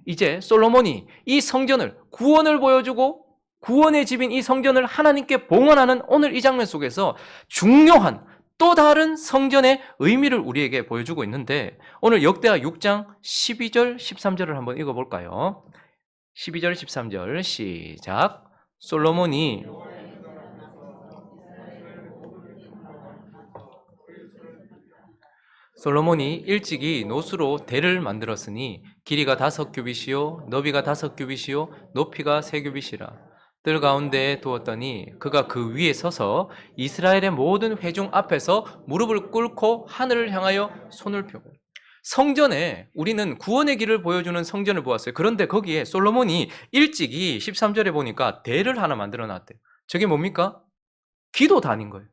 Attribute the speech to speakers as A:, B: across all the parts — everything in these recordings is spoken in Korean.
A: 이제 솔로몬이 이 성전을, 구원을 보여주고 구원의 집인 이 성전을 하나님께 봉헌하는 오늘 이 장면 속에서 중요한 또 다른 성전의 의미를 우리에게 보여주고 있는데, 오늘 역대하 6장 12절 13절을 한번 읽어볼까요? 12절 13절 시작. 솔로몬이 일찍이 노수로 대를 만들었으니 길이가 5규빗이요 너비가 5규빗이요 높이가 3규빗이라. 뜰 가운데에 두었더니 그가 그 위에 서서 이스라엘의 모든 회중 앞에서 무릎을 꿇고 하늘을 향하여 손을 펴고. 성전에 우리는 구원의 길을 보여주는 성전을 보았어요. 그런데 거기에 솔로몬이 일찍이 13절에 보니까 대를 하나 만들어 놨대요. 저게 뭡니까? 기도단인 거예요.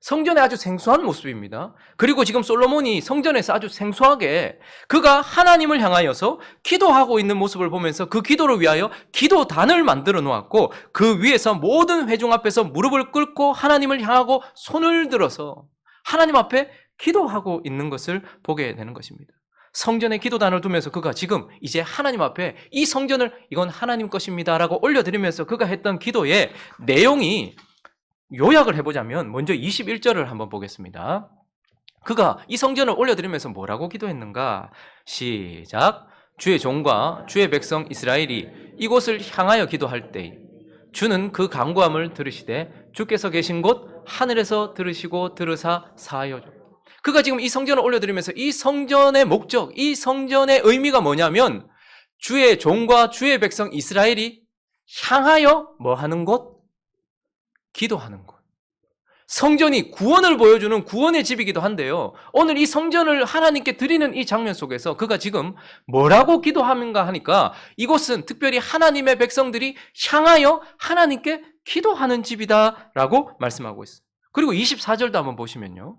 A: 성전의 아주 생소한 모습입니다. 그리고 지금 솔로몬이 성전에서 아주 생소하게 그가 하나님을 향하여서 기도하고 있는 모습을 보면서 그 기도를 위하여 기도단을 만들어 놓았고, 그 위에서 모든 회중 앞에서 무릎을 꿇고 하나님을 향하고 손을 들어서 하나님 앞에 기도하고 있는 것을 보게 되는 것입니다. 성전에 기도단을 두면서 그가 지금 이제 하나님 앞에 이 성전을 이건 하나님 것입니다 라고 올려드리면서 그가 했던 기도의 내용이, 요약을 해보자면 먼저 21절을 한번 보겠습니다. 그가 이 성전을 올려드리면서 뭐라고 기도했는가? 시작. 주의 종과 주의 백성 이스라엘이 이곳을 향하여 기도할 때 주는 그 간구함을 들으시되 주께서 계신 곳 하늘에서 들으시고 들으사 사하여 주. 그가 지금 이 성전을 올려드리면서 이 성전의 목적, 이 성전의 의미가 뭐냐면 주의 종과 주의 백성 이스라엘이 향하여 뭐 하는 곳? 기도하는 곳. 성전이 구원을 보여주는 구원의 집이기도 한데요, 오늘 이 성전을 하나님께 드리는 이 장면 속에서 그가 지금 뭐라고 기도하는가 하니까 이곳은 특별히 하나님의 백성들이 향하여 하나님께 기도하는 집이다 라고 말씀하고 있어요. 그리고 24절도 한번 보시면요,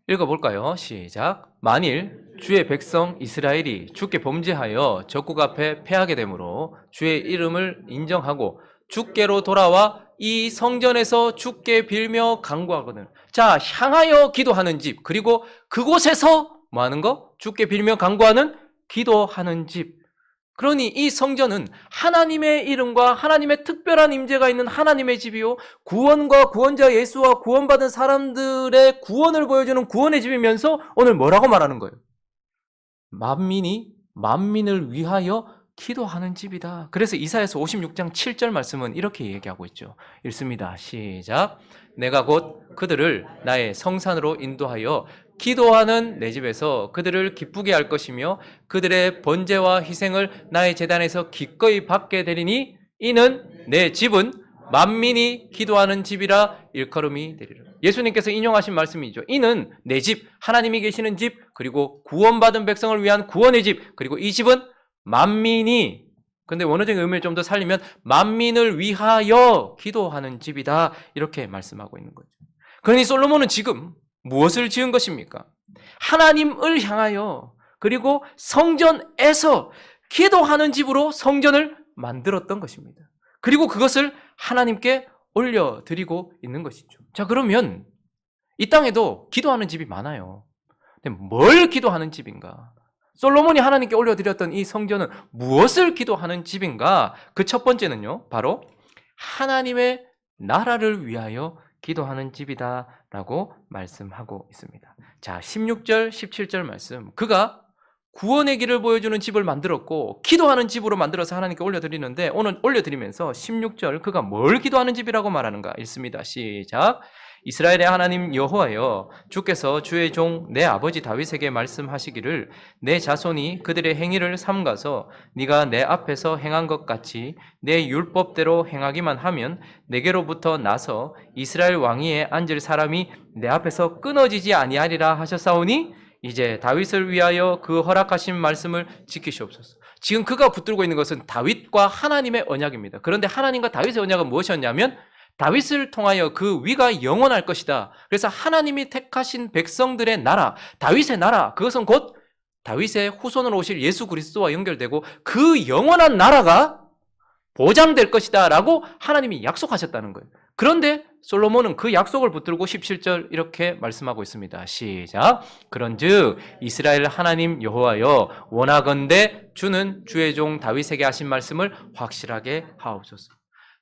A: 읽어볼까요? 시작. 만일 주의 백성 이스라엘이 주께 범죄하여 적국 앞에 패하게 되므로 주의 이름을 인정하고 주께로 돌아와 이 성전에서 주께 빌며 간구하거든. 자, 향하여 기도하는 집, 그리고 그곳에서 뭐 하는 거? 주께 빌며 간구하는 기도하는 집. 그러니 이 성전은 하나님의 이름과 하나님의 특별한 임재가 있는 하나님의 집이요, 구원과 구원자 예수와 구원받은 사람들의 구원을 보여주는 구원의 집이면서 오늘 뭐라고 말하는 거예요? 만민을 위하여 기도하는 집이다. 그래서 이사야서 56장 7절 말씀은 이렇게 얘기하고 있죠. 읽습니다. 시작. 내가 곧 그들을 나의 성산으로 인도하여 기도하는 내 집에서 그들을 기쁘게 할 것이며 그들의 번제와 희생을 나의 제단에서 기꺼이 받게 되리니 이는 내 집은 만민이 기도하는 집이라 일컬음이 되리라. 예수님께서 인용하신 말씀이죠. 이는 내 집, 하나님이 계시는 집, 그리고 구원받은 백성을 위한 구원의 집, 그리고 이 집은 만민이, 근데 원어적인 의미를 좀 더 살리면 만민을 위하여 기도하는 집이다, 이렇게 말씀하고 있는 거죠. 그러니 솔로몬은 지금 무엇을 지은 것입니까? 하나님을 향하여, 그리고 성전에서 기도하는 집으로 성전을 만들었던 것입니다. 그리고 그것을 하나님께 올려드리고 있는 것이죠. 자, 그러면 이 땅에도 기도하는 집이 많아요. 근데 뭘 기도하는 집인가? 솔로몬이 하나님께 올려드렸던 이 성전은 무엇을 기도하는 집인가? 그 첫 번째는요, 바로 하나님의 나라를 위하여 기도하는 집이다라고 말씀하고 있습니다. 자, 16절, 17절 말씀. 그가 구원의 길을 보여주는 집을 만들었고 기도하는 집으로 만들어서 하나님께 올려드리는데, 오늘 올려드리면서 16절 그가 뭘 기도하는 집이라고 말하는가? 읽습니다. 시작. 이스라엘의 하나님 여호와여, 주께서 주의 종 내 아버지 다윗에게 말씀하시기를 내 자손이 그들의 행위를 삼가서 네가 내 앞에서 행한 것 같이 내 율법대로 행하기만 하면 내게로부터 나서 이스라엘 왕위에 앉을 사람이 내 앞에서 끊어지지 아니하리라 하셨사오니 이제 다윗을 위하여 그 허락하신 말씀을 지키시옵소서. 지금 그가 붙들고 있는 것은 다윗과 하나님의 언약입니다. 그런데 하나님과 다윗의 언약은 무엇이었냐면 다윗을 통하여 그 위가 영원할 것이다. 그래서 하나님이 택하신 백성들의 나라, 다윗의 나라, 그것은 곧 다윗의 후손으로 오실 예수 그리스도와 연결되고 그 영원한 나라가 보장될 것이다 라고 하나님이 약속하셨다는 거예요. 그런데 솔로몬은 그 약속을 붙들고 17절 이렇게 말씀하고 있습니다. 시작. 그런즉 이스라엘 하나님 여호와여 원하건대 주는 주의 종 다윗에게 하신 말씀을 확실하게 하옵소서.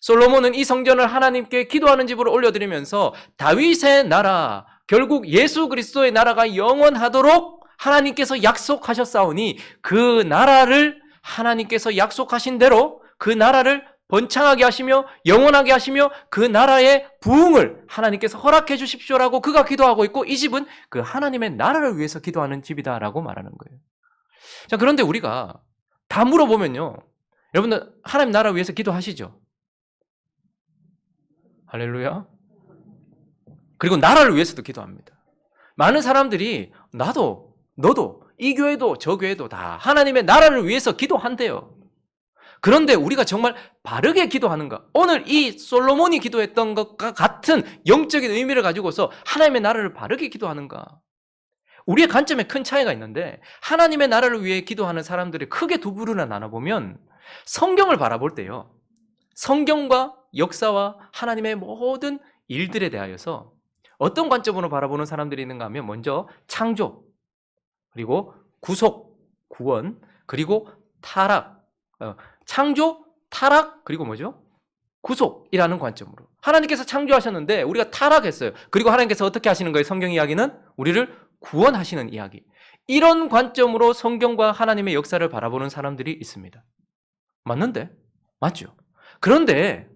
A: 솔로몬은 이 성전을 하나님께 기도하는 집으로 올려드리면서 다윗의 나라, 결국 예수 그리스도의 나라가 영원하도록 하나님께서 약속하셨사오니 그 나라를 하나님께서 약속하신 대로 그 나라를 번창하게 하시며 영원하게 하시며 그 나라의 부흥을 하나님께서 허락해 주십시오라고 그가 기도하고 있고, 이 집은 그 하나님의 나라를 위해서 기도하는 집이다라고 말하는 거예요. 자, 그런데 우리가 다 물어보면요, 여러분들 하나님 나라 위해서 기도하시죠? 할렐루야. 그리고 나라를 위해서도 기도합니다. 많은 사람들이 나도 너도 이 교회도 저 교회도 다 하나님의 나라를 위해서 기도한대요. 그런데 우리가 정말 바르게 기도하는가? 오늘 이 솔로몬이 기도했던 것과 같은 영적인 의미를 가지고서 하나님의 나라를 바르게 기도하는가? 우리의 관점에 큰 차이가 있는데, 하나님의 나라를 위해 기도하는 사람들이 크게 두 부류나 나눠보면, 성경을 바라볼 때요, 성경과 역사와 하나님의 모든 일들에 대하여서 어떤 관점으로 바라보는 사람들이 있는가 하면, 먼저 창조, 그리고 구속, 구원, 그리고 타락, 창조, 타락, 그리고 뭐죠? 구속이라는 관점으로. 하나님께서 창조하셨는데 우리가 타락했어요. 그리고 하나님께서 어떻게 하시는 거예요? 성경 이야기는 우리를 구원하시는 이야기. 이런 관점으로 성경과 하나님의 역사를 바라보는 사람들이 있습니다. 맞는데? 맞죠? 그런데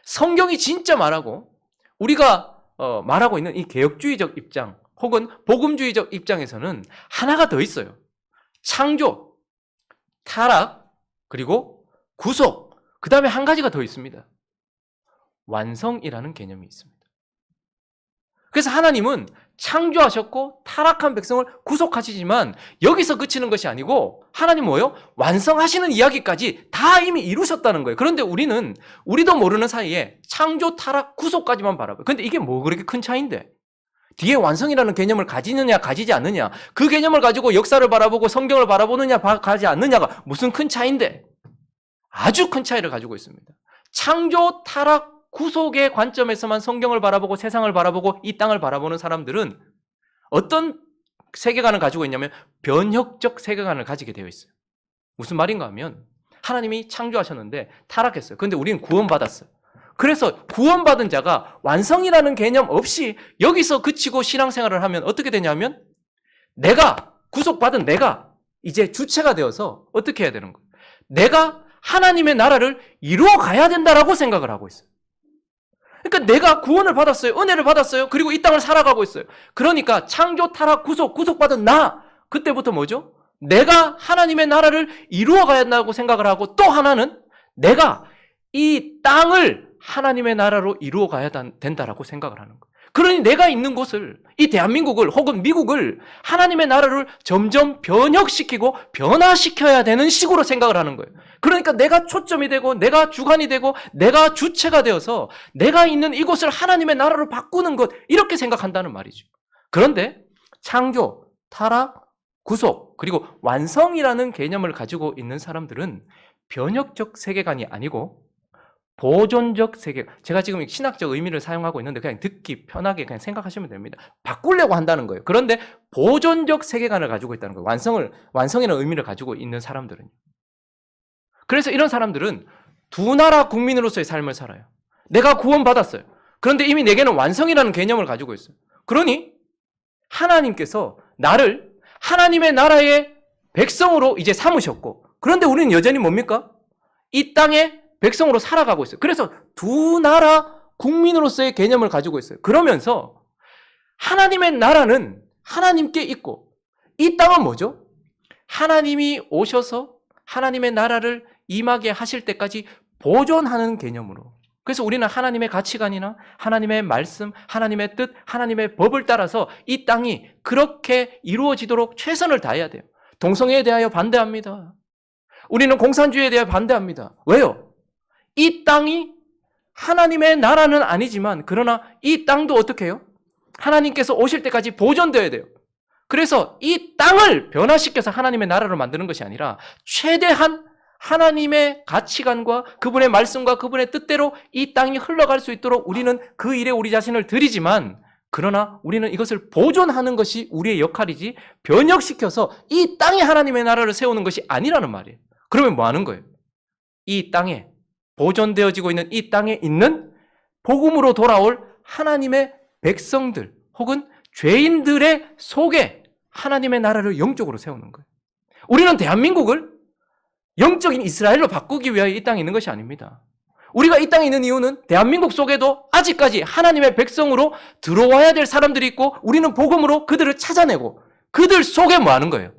A: 성경이 진짜 말하고 우리가 말하고 있는 이 개혁주의적 입장 혹은 복음주의적 입장에서는 하나가 더 있어요. 창조, 타락, 그리고 구속, 그 다음에 한 가지가 더 있습니다. 완성이라는 개념이 있습니다. 그래서 하나님은 창조하셨고 타락한 백성을 구속하시지만 여기서 그치는 것이 아니고 하나님 뭐예요? 완성하시는 이야기까지 다 이미 이루셨다는 거예요. 그런데 우리도 모르는 사이에 창조, 타락, 구속까지만 바라봐요. 근데 이게 뭐 그렇게 큰 차이인데? 뒤에 완성이라는 개념을 가지느냐 가지지 않느냐, 그 개념을 가지고 역사를 바라보고 성경을 바라보느냐 가지 않느냐가 무슨 큰 차이인데? 아주 큰 차이를 가지고 있습니다. 창조, 타락, 구속의 관점에서만 성경을 바라보고 세상을 바라보고 이 땅을 바라보는 사람들은 어떤 세계관을 가지고 있냐면 변혁적 세계관을 가지게 되어 있어요. 무슨 말인가 하면 하나님이 창조하셨는데 타락했어요. 그런데 우리는 구원받았어요. 그래서 구원받은 자가 완성이라는 개념 없이 여기서 그치고 신앙생활을 하면 어떻게 되냐면 내가 구속받은 내가 이제 주체가 되어서 어떻게 해야 되는 거예요? 내가 하나님의 나라를 이루어 가야 된다라고 생각을 하고 있어요. 그러니까 내가 구원을 받았어요. 은혜를 받았어요. 그리고 이 땅을 살아가고 있어요. 그러니까 창조, 타락, 구속받은 나, 그때부터 뭐죠? 내가 하나님의 나라를 이루어 가야 한다고 생각을 하고, 또 하나는 내가 이 땅을 하나님의 나라로 이루어 가야 된다라고 생각을 하는 거예요. 그러니 내가 있는 곳을, 이 대한민국을 혹은 미국을 하나님의 나라를 점점 변혁시키고 변화시켜야 되는 식으로 생각을 하는 거예요. 그러니까 내가 초점이 되고 내가 주관이 되고 내가 주체가 되어서 내가 있는 이곳을 하나님의 나라로 바꾸는 것, 이렇게 생각한다는 말이죠. 그런데 창조, 타락, 구속, 그리고 완성이라는 개념을 가지고 있는 사람들은 변혁적 세계관이 아니고 보존적 세계, 제가 지금 신학적 의미를 사용하고 있는데 그냥 듣기 편하게 그냥 생각하시면 됩니다. 바꾸려고 한다는 거예요. 그런데 보존적 세계관을 가지고 있다는 거예요. 완성이라는 의미를 가지고 있는 사람들은. 그래서 이런 사람들은 두 나라 국민으로서의 삶을 살아요. 내가 구원받았어요. 그런데 이미 내게는 완성이라는 개념을 가지고 있어요. 그러니 하나님께서 나를 하나님의 나라의 백성으로 이제 삼으셨고, 그런데 우리는 여전히 뭡니까? 이 땅에 백성으로 살아가고 있어요. 그래서 두 나라 국민으로서의 개념을 가지고 있어요. 그러면서 하나님의 나라는 하나님께 있고, 이 땅은 뭐죠? 하나님이 오셔서 하나님의 나라를 임하게 하실 때까지 보존하는 개념으로. 그래서 우리는 하나님의 가치관이나 하나님의 말씀, 하나님의 뜻, 하나님의 법을 따라서 이 땅이 그렇게 이루어지도록 최선을 다해야 돼요. 동성애에 대하여 반대합니다. 우리는 공산주의에 대해 반대합니다. 왜요? 이 땅이 하나님의 나라는 아니지만 그러나 이 땅도 어떻게 해요? 하나님께서 오실 때까지 보존되어야 돼요. 그래서 이 땅을 변화시켜서 하나님의 나라로 만드는 것이 아니라 최대한 하나님의 가치관과 그분의 말씀과 그분의 뜻대로 이 땅이 흘러갈 수 있도록 우리는 그 일에 우리 자신을 드리지만, 그러나 우리는 이것을 보존하는 것이 우리의 역할이지 변혁시켜서 이 땅에 하나님의 나라를 세우는 것이 아니라는 말이에요. 그러면 뭐 하는 거예요? 이 땅에 보존되어지고 있는 이 땅에 있는 복음으로 돌아올 하나님의 백성들 혹은 죄인들의 속에 하나님의 나라를 영적으로 세우는 거예요. 우리는 대한민국을 영적인 이스라엘로 바꾸기 위하여 이 땅에 있는 것이 아닙니다. 우리가 이 땅에 있는 이유는 대한민국 속에도 아직까지 하나님의 백성으로 들어와야 될 사람들이 있고, 우리는 복음으로 그들을 찾아내고 그들 속에 뭐 하는 거예요?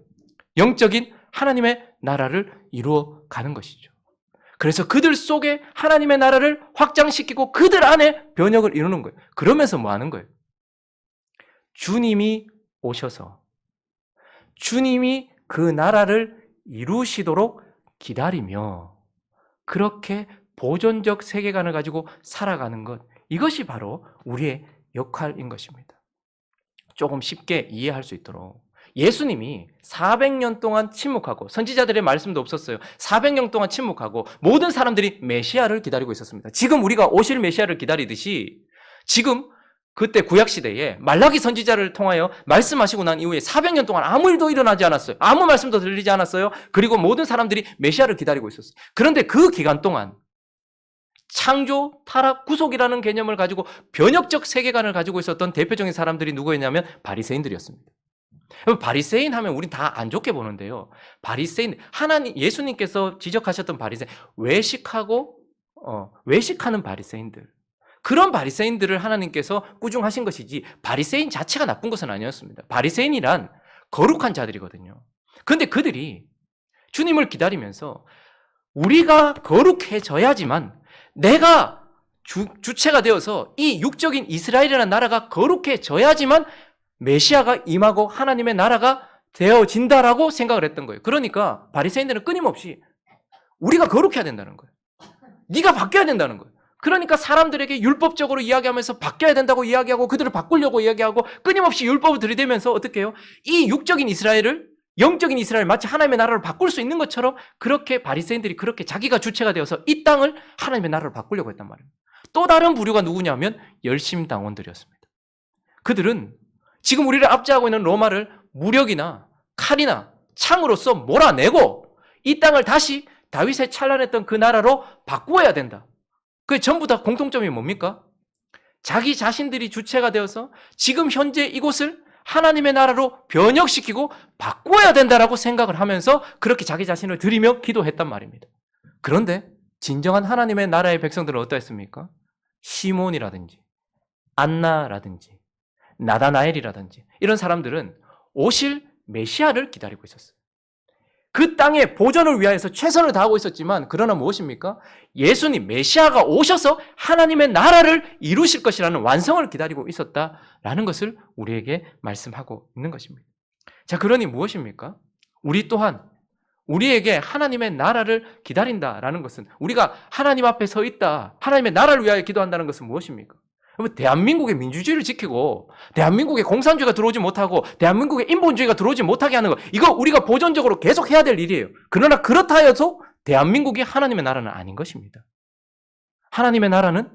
A: 영적인 하나님의 나라를 이루어 가는 것이죠. 그래서 그들 속에 하나님의 나라를 확장시키고 그들 안에 변혁을 이루는 거예요. 그러면서 뭐 하는 거예요? 주님이 오셔서 주님이 그 나라를 이루시도록 기다리며 그렇게 보존적 세계관을 가지고 살아가는 것, 이것이 바로 우리의 역할인 것입니다. 조금 쉽게 이해할 수 있도록, 예수님이 400년 동안 침묵하고 선지자들의 말씀도 없었어요. 400년 동안 침묵하고 모든 사람들이 메시아를 기다리고 있었습니다. 지금 우리가 오실 메시아를 기다리듯이 지금 그때 구약시대에 말라기 선지자를 통하여 말씀하시고 난 이후에 400년 동안 아무 일도 일어나지 않았어요. 아무 말씀도 들리지 않았어요. 그리고 모든 사람들이 메시아를 기다리고 있었어요. 그런데 그 기간 동안 창조, 타락, 구속이라는 개념을 가지고 변혁적 세계관을 가지고 있었던 대표적인 사람들이 누구였냐면 바리새인들이었습니다. 바리새인 하면 우린 다 안 좋게 보는데요. 바리새인, 하나님, 예수님께서 지적하셨던 바리새인, 외식하는 바리새인들. 그런 바리새인들을 하나님께서 꾸중하신 것이지 바리새인 자체가 나쁜 것은 아니었습니다. 바리새인이란 거룩한 자들이거든요. 그런데 그들이 주님을 기다리면서 우리가 거룩해져야지만, 내가 주체가 되어서 이 육적인 이스라엘이라는 나라가 거룩해져야지만 메시아가 임하고 하나님의 나라가 되어진다라고 생각을 했던 거예요. 그러니까 바리새인들은 끊임없이 우리가 거룩해야 된다는 거예요. 네가 바뀌어야 된다는 거예요. 그러니까 사람들에게 율법적으로 이야기하면서 바뀌어야 된다고 이야기하고 그들을 바꾸려고 이야기하고 끊임없이 율법을 들이대면서 어떻게 해요? 이 육적인 이스라엘을, 영적인 이스라엘, 마치 하나님의 나라를 바꿀 수 있는 것처럼 그렇게 바리새인들이 그렇게 자기가 주체가 되어서 이 땅을 하나님의 나라로 바꾸려고 했단 말입니다. 또 다른 부류가 누구냐면 열심당원들이었습니다. 그들은 지금 우리를 압제하고 있는 로마를 무력이나 칼이나 창으로서 몰아내고 이 땅을 다시 다윗의 찬란했던 그 나라로 바꾸어야 된다. 그게 전부 다 공통점이 뭡니까? 자기 자신들이 주체가 되어서 지금 현재 이곳을 하나님의 나라로 변혁시키고 바꾸어야 된다라고 생각을 하면서 그렇게 자기 자신을 드리며 기도했단 말입니다. 그런데 진정한 하나님의 나라의 백성들은 어떠했습니까? 시몬이라든지 안나라든지 나다나엘이라든지 이런 사람들은 오실 메시아를 기다리고 있었어요. 그 땅의 보존을 위하여서 최선을 다하고 있었지만, 그러나 무엇입니까? 예수님, 메시아가 오셔서 하나님의 나라를 이루실 것이라는 완성을 기다리고 있었다라는 것을 우리에게 말씀하고 있는 것입니다. 자, 그러니 무엇입니까? 우리 또한 우리에게 하나님의 나라를 기다린다라는 것은, 우리가 하나님 앞에 서 있다, 하나님의 나라를 위하여 기도한다는 것은 무엇입니까? 대한민국의 민주주의를 지키고 대한민국에 공산주의가 들어오지 못하고 대한민국에 인본주의가 들어오지 못하게 하는 것, 이거 우리가 보존적으로 계속 해야 될 일이에요. 그러나 그렇다 해서 대한민국이 하나님의 나라는 아닌 것입니다. 하나님의 나라는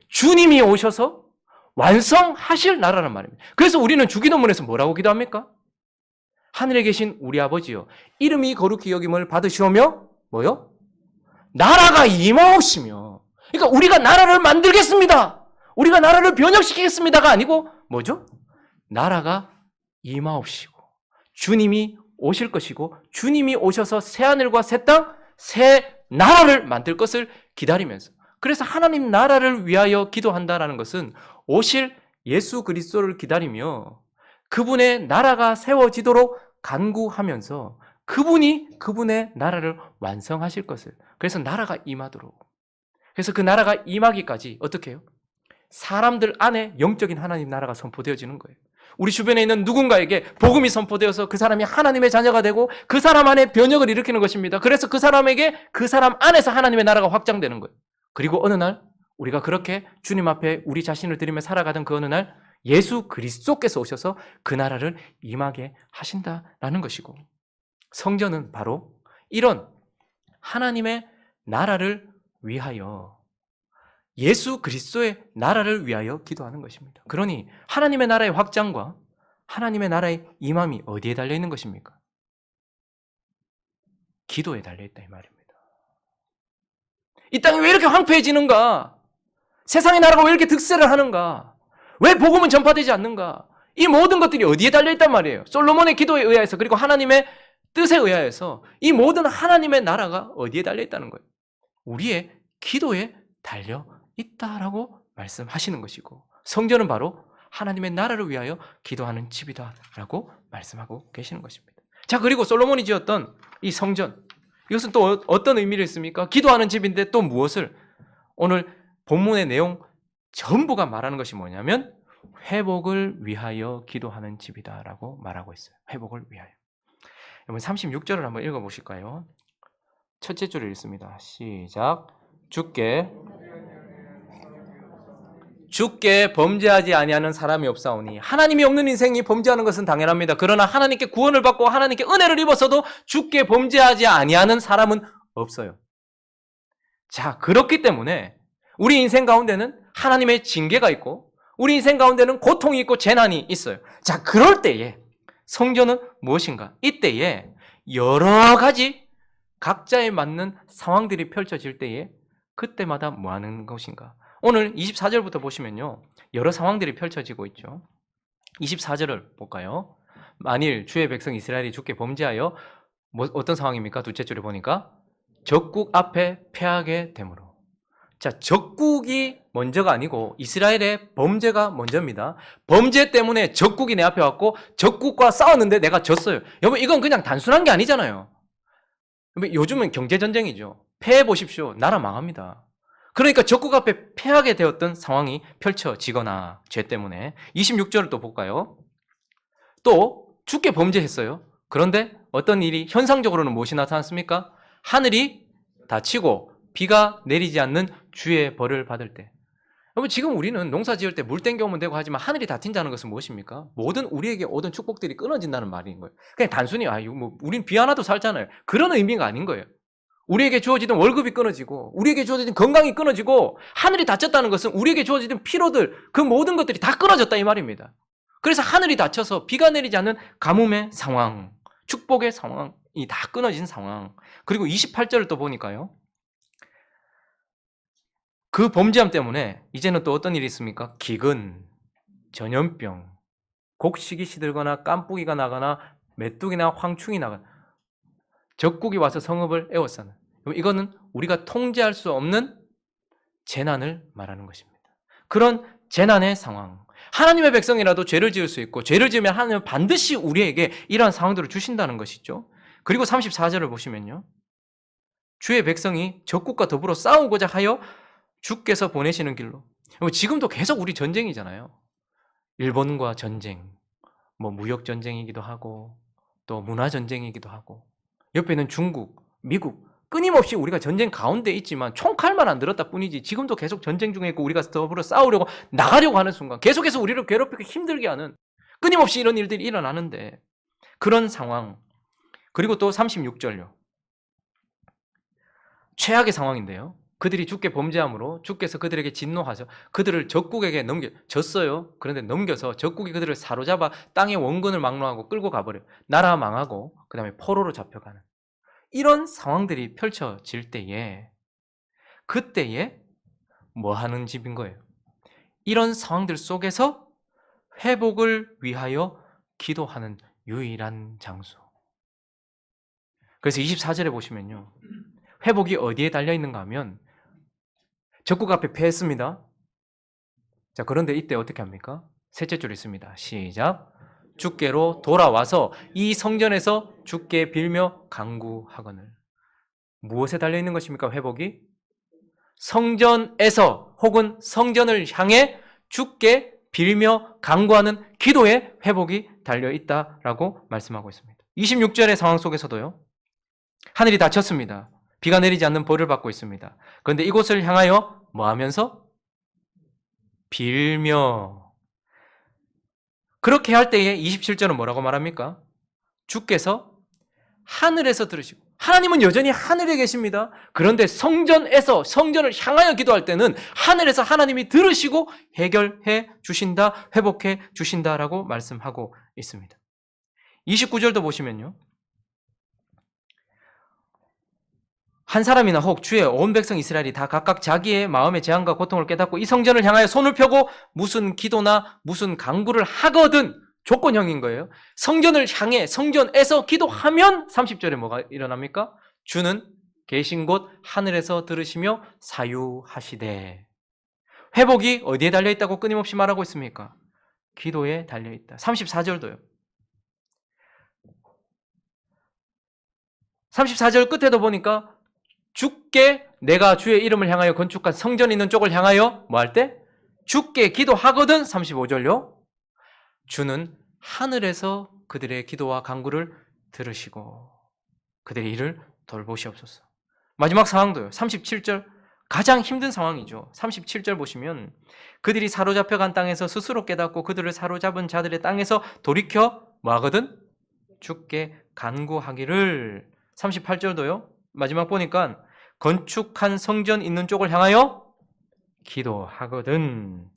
A: 주님이 오셔서 완성하실 나라란 말입니다. 그래서 우리는 주기도문에서 뭐라고 기도합니까? 하늘에 계신 우리 아버지여, 이름이 거룩히 여김을 받으시오며 뭐요? 나라가 임하옵시며. 그러니까 우리가 나라를 만들겠습니다, 우리가 나라를 변혁시키겠습니다가 아니고 뭐죠? 나라가 임하옵시고 주님이 오실 것이고 주님이 오셔서 새하늘과 새 땅, 새 나라를 만들 것을 기다리면서, 그래서 하나님 나라를 위하여 기도한다라는 것은 오실 예수 그리스도를 기다리며 그분의 나라가 세워지도록 간구하면서 그분이 그분의 나라를 완성하실 것을, 그래서 나라가 임하도록, 그래서 그 나라가 임하기까지 어떻게 해요? 사람들 안에 영적인 하나님 나라가 선포되어지는 거예요. 우리 주변에 있는 누군가에게 복음이 선포되어서 그 사람이 하나님의 자녀가 되고 그 사람 안에 변혁을 일으키는 것입니다. 그래서 그 사람에게 그 사람 안에서 하나님의 나라가 확장되는 거예요. 그리고 어느 날 우리가 그렇게 주님 앞에 우리 자신을 드리며 살아가던 그 어느 날 예수 그리스도께서 오셔서 그 나라를 임하게 하신다라는 것이고, 성전은 바로 이런 하나님의 나라를 위하여, 예수 그리스도의 나라를 위하여 기도하는 것입니다. 그러니 하나님의 나라의 확장과 하나님의 나라의 임함이 어디에 달려 있는 것입니까? 기도에 달려 있다 이 말입니다. 이 땅이 왜 이렇게 황폐해지는가? 세상의 나라가 왜 이렇게 득세를 하는가? 왜 복음은 전파되지 않는가? 이 모든 것들이 어디에 달려 있단 말이에요? 솔로몬의 기도에 의하여서, 그리고 하나님의 뜻에 의하여서 이 모든 하나님의 나라가 어디에 달려 있다는 거예요? 우리의 기도에 달려 있다라고 말씀하시는 것이고, 성전은 바로 하나님의 나라를 위하여 기도하는 집이다라고 말씀하고 계시는 것입니다. 자, 그리고 솔로몬이 지었던 이 성전, 이것은 또 어떤 의미를 있습니까? 기도하는 집인데 또 무엇을? 오늘 본문의 내용 전부가 말하는 것이 뭐냐면 회복을 위하여 기도하는 집이다라고 말하고 있어요. 회복을 위하여. 여러분 36절을 한번 읽어보실까요? 첫째 줄을 읽습니다. 시작. 주께 범죄하지 아니하는 사람이 없사오니. 하나님이 없는 인생이 범죄하는 것은 당연합니다. 그러나 하나님께 구원을 받고 하나님께 은혜를 입어서도 주께 범죄하지 아니하는 사람은 없어요. 자, 그렇기 때문에 우리 인생 가운데는 하나님의 징계가 있고 우리 인생 가운데는 고통이 있고 재난이 있어요. 자, 그럴 때에 성전은 무엇인가? 이때에 여러 가지 각자에 맞는 상황들이 펼쳐질 때에 그때마다 뭐 하는 것인가? 오늘 24절부터 보시면요, 여러 상황들이 펼쳐지고 있죠. 24절을 볼까요? 만일 주의 백성 이스라엘이 주께 범죄하여 어떤 상황입니까? 둘째 줄에 보니까 적국 앞에 패하게 되므로. 자, 적국이 먼저가 아니고 이스라엘의 범죄가 먼저입니다. 범죄 때문에 적국이 내 앞에 왔고 적국과 싸웠는데 내가 졌어요. 여러분, 이건 그냥 단순한 게 아니잖아요. 요즘은 경제전쟁이죠. 패해 보십시오. 나라 망합니다. 그러니까 적국 앞에 패하게 되었던 상황이 펼쳐지거나 죄 때문에. 26절을 또 볼까요? 또 주께 범죄했어요. 그런데 어떤 일이 현상적으로는 무엇이 나타났습니까? 하늘이 닫히고 비가 내리지 않는 주의 벌을 받을 때. 여러분, 지금 우리는 농사 지을 때 물 땡겨오면 되고 하지만 하늘이 닫힌다는 것은 무엇입니까? 모든 우리에게 오던 축복들이 끊어진다는 말인 거예요. 그냥 단순히 우린 비 하나도 살잖아요. 그런 의미가 아닌 거예요. 우리에게 주어지던 월급이 끊어지고 우리에게 주어지던 건강이 끊어지고 하늘이 닫혔다는 것은 우리에게 주어지던 피로들, 그 모든 것들이 다 끊어졌다 이 말입니다. 그래서 하늘이 닫혀서 비가 내리지 않는 가뭄의 상황, 축복의 상황이 다 끊어진 상황. 그리고 28절을 또 보니까요, 그 범죄함 때문에 이제는 또 어떤 일이 있습니까? 기근, 전염병, 곡식이 시들거나 깐뿌기가 나거나 메뚜기나 황충이 나거나 적국이 와서 성읍을 에워싸는, 이거는 우리가 통제할 수 없는 재난을 말하는 것입니다. 그런 재난의 상황, 하나님의 백성이라도 죄를 지을 수 있고 죄를 지으면 하나님은 반드시 우리에게 이러한 상황들을 주신다는 것이죠. 그리고 34절을 보시면요, 주의 백성이 적국과 더불어 싸우고자 하여 주께서 보내시는 길로. 지금도 계속 우리 전쟁이잖아요. 일본과 전쟁, 무역 전쟁이기도 하고 또 문화 전쟁이기도 하고, 옆에는 중국, 미국, 끊임없이 우리가 전쟁 가운데 있지만 총칼만 안 들었다 뿐이지 지금도 계속 전쟁 중에 있고 우리가 더불어 싸우려고 나가려고 하는 순간 계속해서 우리를 괴롭히고 힘들게 하는, 끊임없이 이런 일들이 일어나는데 그런 상황. 그리고 또 36절요. 최악의 상황인데요. 그들이 주께 범죄함으로 주께서 그들에게 진노하셔 그들을 적국에게 졌어요. 그런데 넘겨서 적국이 그들을 사로잡아 땅의 원근을 막론하고 끌고 가버려요. 나라 망하고 그 다음에 포로로 잡혀가는 이런 상황들이 펼쳐질 때에, 그때에 뭐 하는 집인 거예요? 이런 상황들 속에서 회복을 위하여 기도하는 유일한 장소. 그래서 24절에 보시면요, 회복이 어디에 달려있는가 하면 적국 앞에 패했습니다. 자, 그런데 이때 어떻게 합니까? 셋째 줄 있습니다. 시작. 주께로 돌아와서 이 성전에서 주께 빌며 간구하거늘. 무엇에 달려있는 것입니까? 회복이? 성전에서 혹은 성전을 향해 주께 빌며 간구하는 기도에 회복이 달려있다라고 말씀하고 있습니다. 26절의 상황 속에서도요, 하늘이 닫혔습니다. 비가 내리지 않는 벌을 받고 있습니다. 그런데 이곳을 향하여 뭐 하면서? 빌며. 그렇게 할 때에 27절은 뭐라고 말합니까? 주께서 하늘에서 들으시고, 하나님은 여전히 하늘에 계십니다. 그런데 성전을 향하여 기도할 때는 하늘에서 하나님이 들으시고 해결해 주신다, 회복해 주신다라고 말씀하고 있습니다. 29절도 보시면요. 한 사람이나 혹 주의 온 백성 이스라엘이 다 각각 자기의 마음의 재앙과 고통을 깨닫고 이 성전을 향하여 손을 펴고 무슨 기도나 무슨 간구를 하거든, 조건형인 거예요. 성전을 향해 성전에서 기도하면 30절에 뭐가 일어납니까? 주는 계신 곳 하늘에서 들으시며 사유하시되. 회복이 어디에 달려있다고 끊임없이 말하고 있습니까? 기도에 달려있다. 34절도요. 34절 끝에도 보니까 주께 내가 주의 이름을 향하여 건축한 성전 있는 쪽을 향하여 뭐 할 때? 주께 기도하거든. 35절요. 주는 하늘에서 그들의 기도와 간구를 들으시고 그들의 일을 돌보시옵소서. 마지막 상황도요. 37절 가장 힘든 상황이죠. 37절 보시면 그들이 사로잡혀간 땅에서 스스로 깨닫고 그들을 사로잡은 자들의 땅에서 돌이켜 뭐 하거든? 주께 간구하기를. 38절도요. 마지막 보니까 건축한 성전 있는 쪽을 향하여 기도하거든.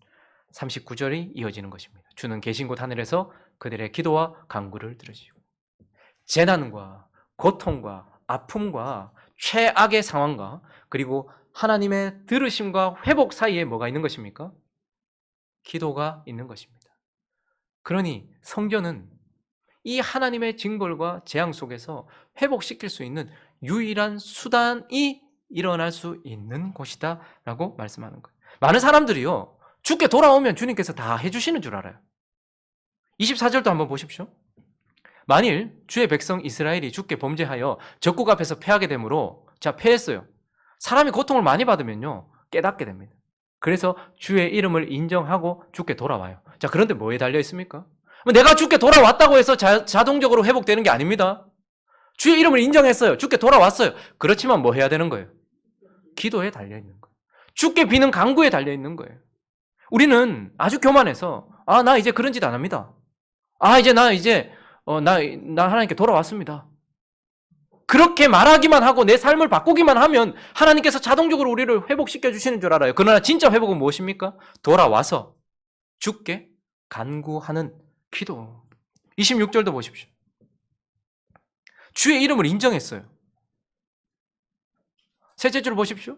A: 39절이 이어지는 것입니다. 주는 계신 곳 하늘에서 그들의 기도와 간구를 들으시고. 재난과 고통과 아픔과 최악의 상황과 그리고 하나님의 들으심과 회복 사이에 뭐가 있는 것입니까? 기도가 있는 것입니다. 그러니 성전은 이 하나님의 징벌과 재앙 속에서 회복시킬 수 있는 유일한 수단이 일어날 수 있는 곳이다 라고 말씀하는 거예요. 많은 사람들이요, 주께 돌아오면 주님께서 다 해주시는 줄 알아요. 24절도 한번 보십시오. 만일 주의 백성 이스라엘이 주께 범죄하여 적국 앞에서 패하게 되므로, 자, 패했어요. 사람이 고통을 많이 받으면요 깨닫게 됩니다. 그래서 주의 이름을 인정하고 주께 돌아와요. 자, 그런데 뭐에 달려 있습니까? 내가 주께 돌아왔다고 해서 자동적으로 회복되는 게 아닙니다. 주의 이름을 인정했어요. 주께 돌아왔어요. 그렇지만 뭐 해야 되는 거예요? 기도에 달려 있는 거예요. 주께 비는 간구에 달려 있는 거예요. 우리는 아주 교만해서 나 이제 그런 짓 안 합니다. 나 하나님께 돌아왔습니다. 그렇게 말하기만 하고 내 삶을 바꾸기만 하면 하나님께서 자동적으로 우리를 회복시켜 주시는 줄 알아요. 그러나 진짜 회복은 무엇입니까? 돌아와서 주께 간구하는 기도. 26절도 보십시오. 주의 이름을 인정했어요. 셋째 줄 보십시오.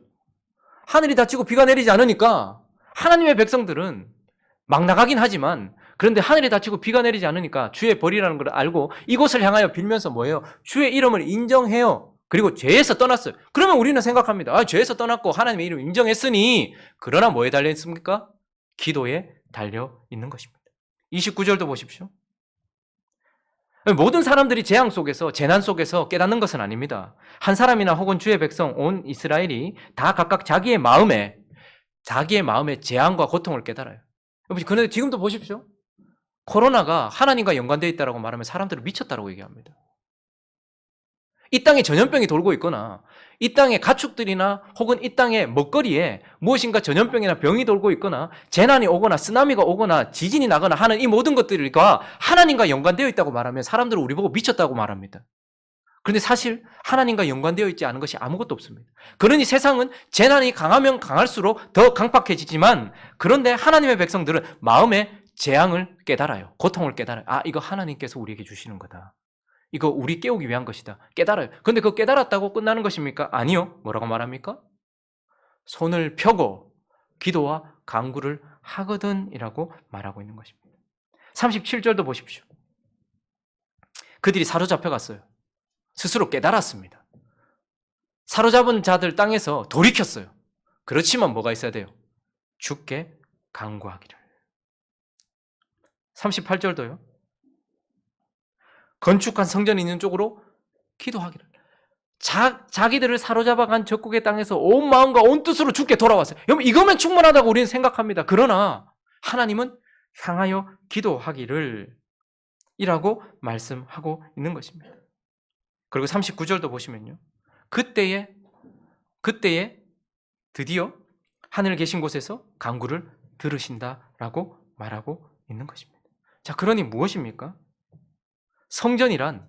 A: 하늘이 닫히고 비가 내리지 않으니까 하나님의 백성들은 막 나가긴 하지만, 그런데 하늘이 닫히고 비가 내리지 않으니까 주의 벌이라는 걸 알고 이곳을 향하여 빌면서 뭐예요? 주의 이름을 인정해요. 그리고 죄에서 떠났어요. 그러면 우리는 생각합니다. 죄에서 떠났고 하나님의 이름을 인정했으니, 그러나 뭐에 달려 있습니까? 기도에 달려 있는 것입니다. 29절도 보십시오. 모든 사람들이 재앙 속에서, 재난 속에서 깨닫는 것은 아닙니다. 한 사람이나 혹은 주의 백성 온 이스라엘이 다 각각 자기의 마음에 재앙과 고통을 깨달아요. 그런데 지금도 보십시오. 코로나가 하나님과 연관되어 있다고 말하면 사람들은 미쳤다고 얘기합니다. 이 땅에 전염병이 돌고 있거나 이 땅에 가축들이나 혹은 이 땅의 먹거리에 무엇인가 전염병이나 병이 돌고 있거나 재난이 오거나 쓰나미가 오거나 지진이 나거나 하는 이 모든 것들과 하나님과 연관되어 있다고 말하면 사람들은 우리 보고 미쳤다고 말합니다. 그런데 사실 하나님과 연관되어 있지 않은 것이 아무것도 없습니다. 그러니 세상은 재난이 강하면 강할수록 더 강팍해지지만, 그런데 하나님의 백성들은 마음의 재앙을 깨달아요. 고통을 깨달아요. 이거 하나님께서 우리에게 주시는 거다. 이거 우리 깨우기 위한 것이다. 깨달아요. 그런데 그거 깨달았다고 끝나는 것입니까? 아니요. 뭐라고 말합니까? 손을 펴고 기도와 간구를 하거든 이라고 말하고 있는 것입니다. 37절도 보십시오. 그들이 사로잡혀 갔어요. 스스로 깨달았습니다. 사로잡은 자들 땅에서 돌이켰어요. 그렇지만 뭐가 있어야 돼요? 주께 간구하기를. 38절도요. 건축한 성전이 있는 쪽으로 기도하기를. 자기들을 사로잡아간 적국의 땅에서 온 마음과 온 뜻으로 주께 돌아왔어요. 여러분, 이거면 충분하다고 우리는 생각합니다. 그러나 하나님은 향하여 기도하기를 이라고 말씀하고 있는 것입니다. 그리고 39절도 보시면요. 그때에 드디어 하늘 계신 곳에서 간구를 들으신다라고 말하고 있는 것입니다. 자, 그러니 무엇입니까? 성전이란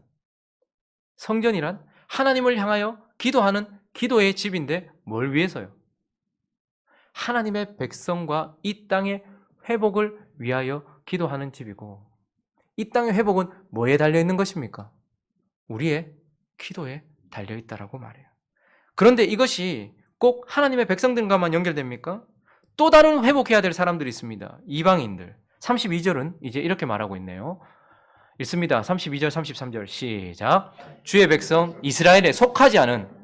A: 하나님을 향하여 기도하는 기도의 집인데 뭘 위해서요? 하나님의 백성과 이 땅의 회복을 위하여 기도하는 집이고, 이 땅의 회복은 뭐에 달려있는 것입니까? 우리의 기도에 달려있다라고 말해요. 그런데 이것이 꼭 하나님의 백성들과만 연결됩니까? 또 다른 회복해야 될 사람들이 있습니다. 이방인들. 32절은 이제 이렇게 말하고 있네요. 읽습니다. 32절, 33절 시작. 주의 백성 이스라엘에 속하지 않은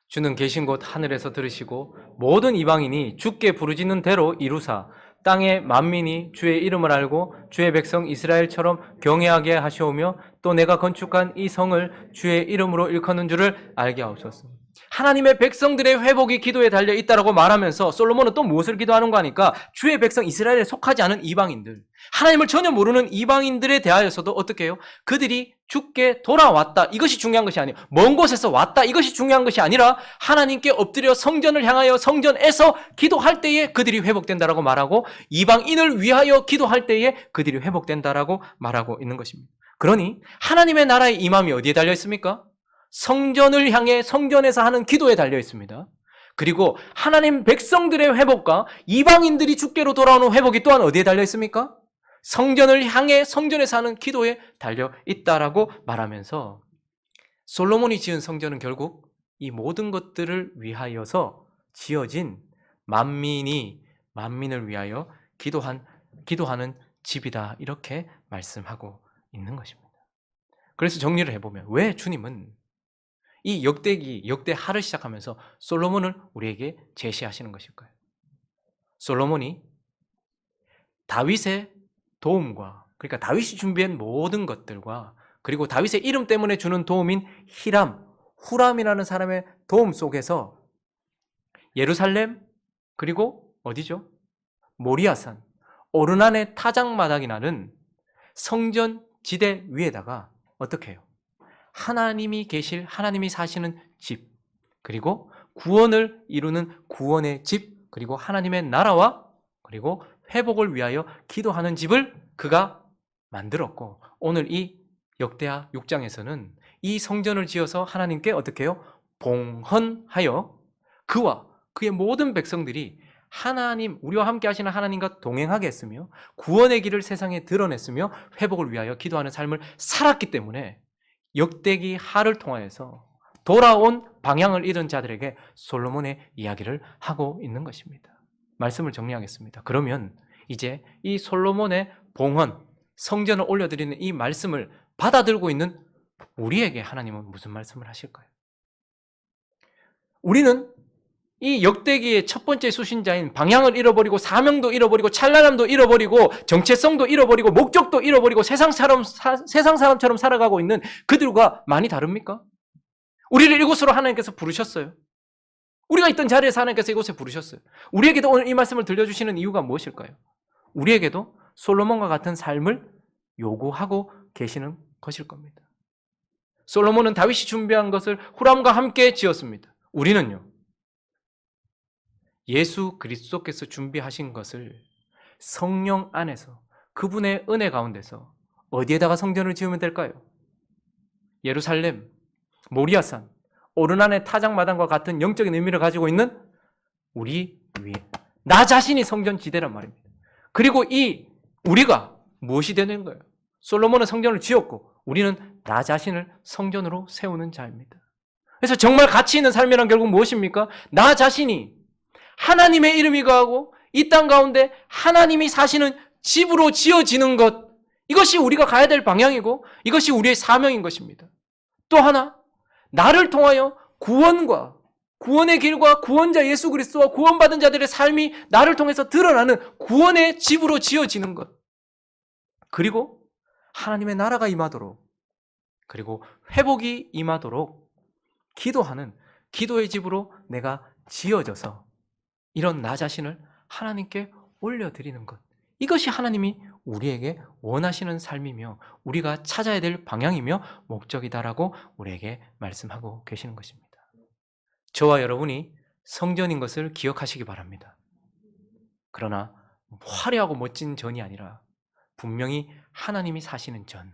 A: 주는 계신 곳 하늘에서 들으시고 모든 이방인이 주께 부르짖는 대로 이루사 땅의 만민이 주의 이름을 알고 주의 백성 이스라엘처럼 경외하게 하시오며 또 내가 건축한 이 성을 주의 이름으로 일컫는 줄을 알게 하옵소서. 하나님의 백성들의 회복이 기도에 달려 있다라고 말하면서 솔로몬은 또 무엇을 기도하는 거 하니까 주의 백성 이스라엘에 속하지 않은 이방인들, 하나님을 전혀 모르는 이방인들에 대하여서도 어떻게 해요? 그들이 주께 돌아왔다. 이것이 중요한 것이 아니에요. 먼 곳에서 왔다. 이것이 중요한 것이 아니라 하나님께 엎드려 성전을 향하여 성전에서 기도할 때에 그들이 회복된다라고 말하고, 이방인을 위하여 기도할 때에 그들이 회복된다라고 말하고 있는 것입니다. 그러니 하나님의 나라의 임함이 어디에 달려 있습니까? 성전을 향해 성전에서 하는 기도에 달려 있습니다. 그리고 하나님 백성들의 회복과 이방인들이 주께로 돌아오는 회복이 또한 어디에 달려 있습니까? 성전을 향해 성전에서 하는 기도에 달려 있다라고 말하면서, 솔로몬이 지은 성전은 결국 이 모든 것들을 위하여서 지어진 만민을 위하여 기도하는 집이다, 이렇게 말씀하고 있는 것입니다. 그래서 정리를 해보면 왜 주님은 이 역대하를 시작하면서 솔로몬을 우리에게 제시하시는 것일까요? 솔로몬이 다윗의 도움과, 그러니까 다윗이 준비한 모든 것들과, 그리고 다윗의 이름 때문에 주는 도움인 후람이라는 사람의 도움 속에서 예루살렘, 그리고 어디죠? 모리아산, 오르난의 타작마당이 나는 성전 지대 위에다가 어떻게 해요? 하나님이 사시는 집, 그리고 구원을 이루는 구원의 집, 그리고 하나님의 나라와 그리고 회복을 위하여 기도하는 집을 그가 만들었고, 오늘 이 역대하 6장에서는 이 성전을 지어서 하나님께 어떻게 해요? 봉헌하여 그와 그의 모든 백성들이 우리와 함께 하시는 하나님과 동행하게 했으며 구원의 길을 세상에 드러냈으며 회복을 위하여 기도하는 삶을 살았기 때문에 역대기 하를 통하여서 돌아온 방향을 잃은 자들에게 솔로몬의 이야기를 하고 있는 것입니다. 말씀을 정리하겠습니다. 그러면 이제 이 솔로몬의 봉헌, 성전을 올려드리는 이 말씀을 받아들고 있는 우리에게 하나님은 무슨 말씀을 하실까요? 우리는 이 역대기의 첫 번째 수신자인 방향을 잃어버리고 사명도 잃어버리고 찬란함도 잃어버리고 정체성도 잃어버리고 목적도 잃어버리고 세상 사람처럼 살아가고 있는 그들과 많이 다릅니까? 우리를 이곳으로 하나님께서 부르셨어요. 우리가 있던 자리에서 하나님께서 이곳에 부르셨어요. 우리에게도 오늘 이 말씀을 들려주시는 이유가 무엇일까요? 우리에게도 솔로몬과 같은 삶을 요구하고 계시는 것일 겁니다. 솔로몬은 다윗이 준비한 것을 후람과 함께 지었습니다. 우리는요, 예수 그리스도께서 준비하신 것을 성령 안에서 그분의 은혜 가운데서 어디에다가 성전을 지으면 될까요? 예루살렘, 모리아산, 오르난의 타작마당과 같은 영적인 의미를 가지고 있는 우리 위에, 나 자신이 성전 지대란 말입니다. 그리고 이 우리가 무엇이 되는 거예요? 솔로몬은 성전을 지었고 우리는 나 자신을 성전으로 세우는 자입니다. 그래서 정말 가치 있는 삶이란 결국 무엇입니까? 나 자신이 하나님의 이름이 거하고 이 땅 가운데 하나님이 사시는 집으로 지어지는 것, 이것이 우리가 가야 될 방향이고 이것이 우리의 사명인 것입니다. 또 하나, 나를 통하여 구원의 길과 구원자 예수 그리스도와 구원받은 자들의 삶이 나를 통해서 드러나는 구원의 집으로 지어지는 것, 그리고 하나님의 나라가 임하도록, 그리고 회복이 임하도록 기도하는 기도의 집으로 내가 지어져서 이런 나 자신을 하나님께 올려드리는 것, 이것이 하나님이 우리에게 원하시는 삶이며 우리가 찾아야 될 방향이며 목적이다라고 우리에게 말씀하고 계시는 것입니다. 저와 여러분이 성전인 것을 기억하시기 바랍니다. 그러나 화려하고 멋진 전이 아니라 분명히 하나님이 사시는 전,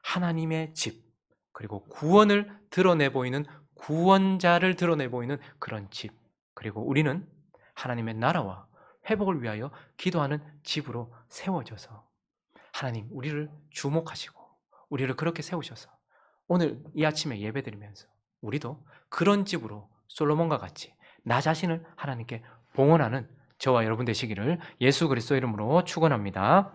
A: 하나님의 집, 그리고 구원을 드러내 보이는 구원자를 드러내 보이는 그런 집, 그리고 우리는 하나님의 나라와 회복을 위하여 기도하는 집으로 세워져서 하나님 우리를 주목하시고 우리를 그렇게 세우셔서 오늘 이 아침에 예배드리면서 우리도 그런 집으로 솔로몬과 같이 나 자신을 하나님께 봉헌하는 저와 여러분 되시기를 예수 그리스도 이름으로 축원합니다.